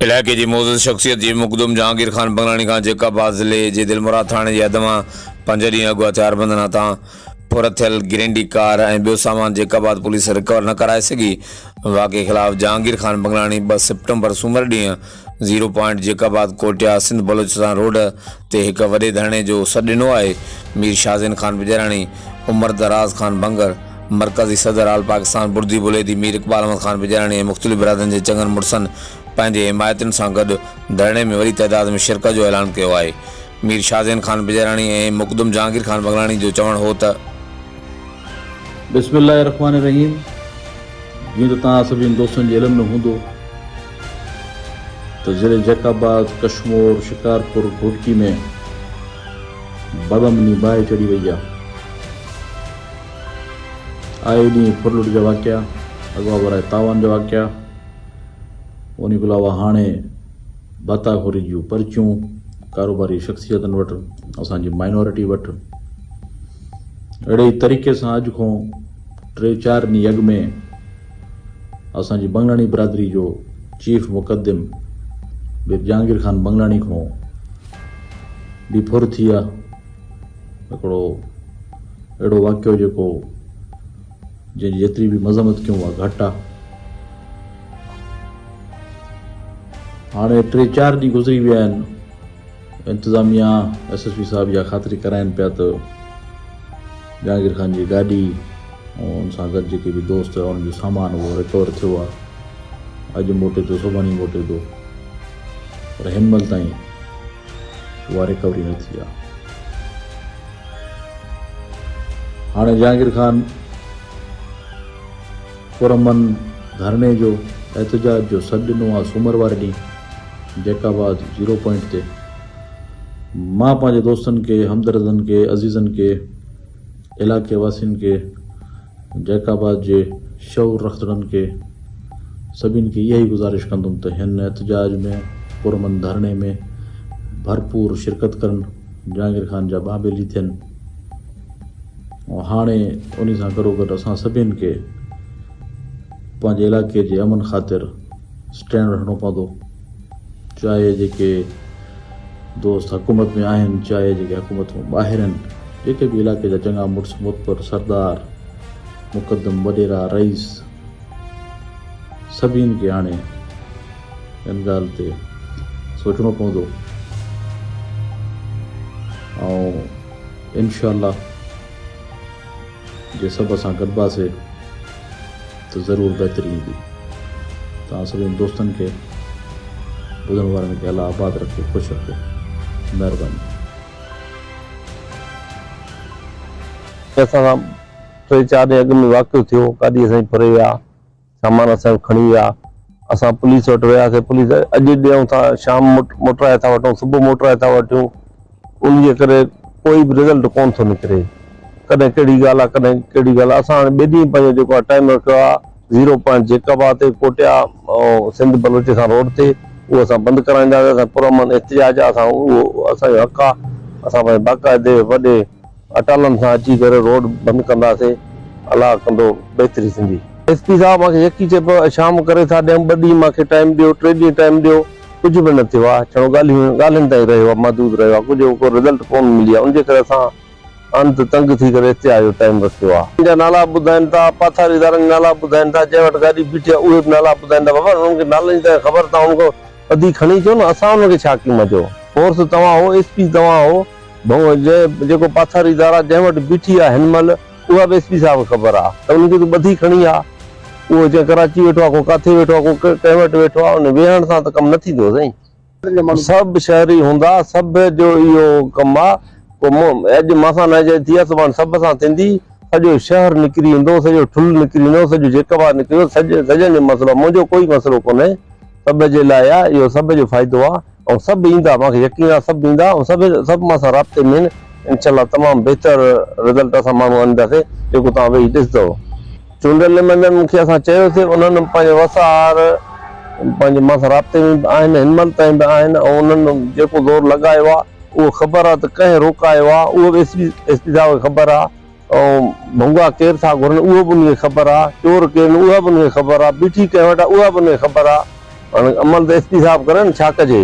इलाके की मौजूद शख्सियत जी मुकदम जहांगीर खान बंगलानी खां जेकाबाद ज़िले के दिलमुराद थाने की हद में 5 ॾींहं अॻु हथियारबंद तां फुरत थियल गिरंडी कार ऐं ॿियो सामान जेकाबाद पुलिस रिकवर न कराए सघी। वाक़े ख़िलाफ़ जहांगीर खान बंगलानी 2 सितंबर सूमर ॾींहुं 0 पॉइंट जेकाबाद कोटिया सिंध बलोचिस्तान रोड ते हिक वॾे धरणे जो सॾु ॾिनो आहे। मीर शाज़िन खान बिजराणी, उमर दराज खान बंगर, मरकज़ी सदर आल पाकिस्तान बुर्दी बुलेदी मीर इकबाल अहमद खान बिजराणी ऐं मुख़्तलिफ़ बिरादरनि जे चङनि मुड़सनि पंहिंजे हिमायतुनि सां गॾु धरणे में वॾी तइदाद में शिरकत जो ऐलान कयो आहे। मीर शाज़िन खान बिजराणी ऐं मुक़दम जहांगीर खान बंगलानी जो चवणु हो त बिस्मिल्लाहिर्रहमानिर्रहीम। जीअं त तव्हां सभिनी दोस्तनि जे इल्म में हूंदो त ज़िले जेकाबाद, कशमोर, शिकारपुर, घोटकी में बदमनी बाहि चढ़ी वई आहे। आए ॾींहुं फुरलुट जा वाक़िया, अॻवा वराए तावान जा वाक़िया, उन खां अलावा हाणे बाताखोरी जूं पर्चियूं कारोबारी शख़्सियतनि वटि, असांजी माइनॉरिटी वटि। अहिड़े ई तरीक़े सां अॼु खां 3-4 ॾींहं अॻु में असांजी बंगलानी बिरादरी जो चीफ मुक़दम मीर जहांगीर खान बंगलानी खां बि फुर थी आहे। हिकिड़ो अहिड़ो वाक़ियो जेको जंहिंजी जेतिरी बि मज़म्मत कयूं आहे घटि आहे। हाणे 3-4 ॾींहं गुज़री विया आहिनि। इंतिज़ामिया SSP साहिब इहा ख़ातिरी कराइनि पिया त जहांगीर खान जी गाॾी ऐं उन सां गॾु जेके बि दोस्त उन जो सामान उहो रिकवर थियो आहे। अॼु मोटे थो, सुभाणे मोटे थो, पर हिन महिल ताईं उहा रिकवरी न थी आहे। हाणे जहांगीर खान पुरमन धरणे जो एहतजाज जो सॾु ॾिनो आहे सूमर वारे ॾींहुं जेकाबाद 0 पॉइंट ते। मां पंहिंजे दोस्तनि खे, हमदर्दनि खे, अज़ीज़नि खे, इलाइक़े वासियुनि खे, जेकाबाद जे शऊर रखंदड़नि खे, सभिनि खे इहा ई गुज़ारिश कंदुमि त हिन एहतजाज में, पुरमन धरणे में भरपूर शिरकत कनि, जहांगीर खान जा बाबेली थियनि। ऐं हाणे उन सां गॾोगॾु असां सभिनि खे पंहिंजे इलाइक़े जे अमन ख़ातिर स्टैंड रखणो पवंदो। चाहे जेके दोस्त हुकूमत में आहिनि, चाहे जेके हुकूमत में ॿाहिरि आहिनि, जेके बि इलाइक़े जा चङा मुड़ुस मुतबर, सरदार, मुक़दम, वॾेरा, रईस, सभिनि खे हाणे हिन ॻाल्हि ते सोचणो पवंदो। ऐं इंशाअल्लाह जे सभु असां गॾिबासीं त ज़रूरु बहितरी ईंदी। तव्हां सभिनी दोस्तनि खे, ॿुधण वारनि खे अलाह आबाद रखे, ख़ुशि रखे। महिरबानी। असां 3-4 ॾींहं अॻु में वाक़ियो थियो, गाॾी असांजी फरे विया, सामान असांजो खणी विया। असां पुलिस वटि वियासीं। पुलिस अॼु ॾियूं था, शाम मोटराए था वठूं, सुबुह मोटराए था वठूं, उनजे करे कोई बि रिज़ल्ट कोन थो निकिरे। कॾहिं कहिड़ी ॻाल्हि आहे, कॾहिं कहिड़ी ॻाल्हि आहे। असां हाणे ॿिए ॾींहुं पंहिंजो जेको आहे टाइम रखियो आहे 0 पॉइंट जेकाबाद ते कोटिया ऐं सिंध बलोचिस्तान रोड ते, उहो असां बंदि कराईंदासीं। असां पुरमन एहतिजाज आहे, असां उहो असांजो हक़ आहे। असां पंहिंजे बाक़ाइदे वॾे अटालनि सां अची करे रोड बंदि कंदासीं। अलाह कंदो बहितरी थींदी। SP साहब मूंखे यकी चए पियो शाम करे था ॾियूं, 2 ॾींहं मूंखे टाइम ॾियो, 3 ॾींहं टाइम ॾियो, कुझु बि न थियो आहे। चलो ॻाल्हियुनि ताईं रहियो आहे, महदूद रहियो आहे, कुझु को रिज़ल्ट कोन मिली आहे। उनजे करे असां अंत तंग थी करे एहतिजाज जो टाइम रखियो आहे। मुंहिंजा नाला ॿुधाइनि था, पाथारीदारनि नाला ॿुधाइनि था, जंहिं वटि गाॾी बीठी आहे उहे बि नाला ॿुधाइनि था। बाबा उन्हनि खे नालनि जी ख़बर तव्हां उनखां वधीक खणी अचो न, असां उनखे छा क़ीमत जो। फोर्स तव्हां हो, SP तव्हां हो, जेको पाथारीदार आहे जंहिं वटि बीठी आहे हिन महिल, उहा बि SP साहिब ख़बर आहे त उनखे तूं ॿधी खणी आहे। उहो जे कराची वेठो आहे, को किथे वेठो आहे, को कंहिं वटि वेठो आहे, उन वेहण सां त कमु न थींदो साईं। सभु शहरी हूंदा, सभु जो इहो कमु आहे। अॼु मासां न थी आहे, सुभाणे सभु सां थींदी। सॼो शहर निकिरी ईंदो, सॼो ठुल निकिरी ईंदो, सॼो जेकाबाद निकिरी ईंदो। सॼनि जो मसइलो आहे, मुंहिंजो कोई मसइलो कोन्हे। सभ जे लाइ आहे, इहो सभ जो फ़ाइदो आहे। ऐं सभु ईंदा, मूंखे यकीन आहे सभु ईंदा ऐं सभु मां सां राब्ते में आहिनि। इनशाअल्लाह तमामु बहितर रिज़ल्ट असां माण्हू आणींदासीं, जेको तव्हां वेही ॾिसंदव। चूंडियल नुमाइंदनि मूंखे असां चयोसीं, उन्हनि पंहिंजे वसार पंहिंजे मां सां राब्ते में आहिनि, हिन महिल ताईं बि आहिनि। ऐं उन्हनि जेको ज़ोर लॻायो आहे उहो ख़बर आहे त कंहिं रोकायो आहे, उहो बि SP साहिब खे ख़बर आहे। ऐं भंगा केरु था घुरनि उहो बि उनखे ख़बर आहे। चोर केरु उहा बि उनखे ख़बर आहे। बीठी कंहिं वटि आहे उहा बि उनखे ख़बर आहे। हाणे अमल त एसपी साहब करे न, छा कजे।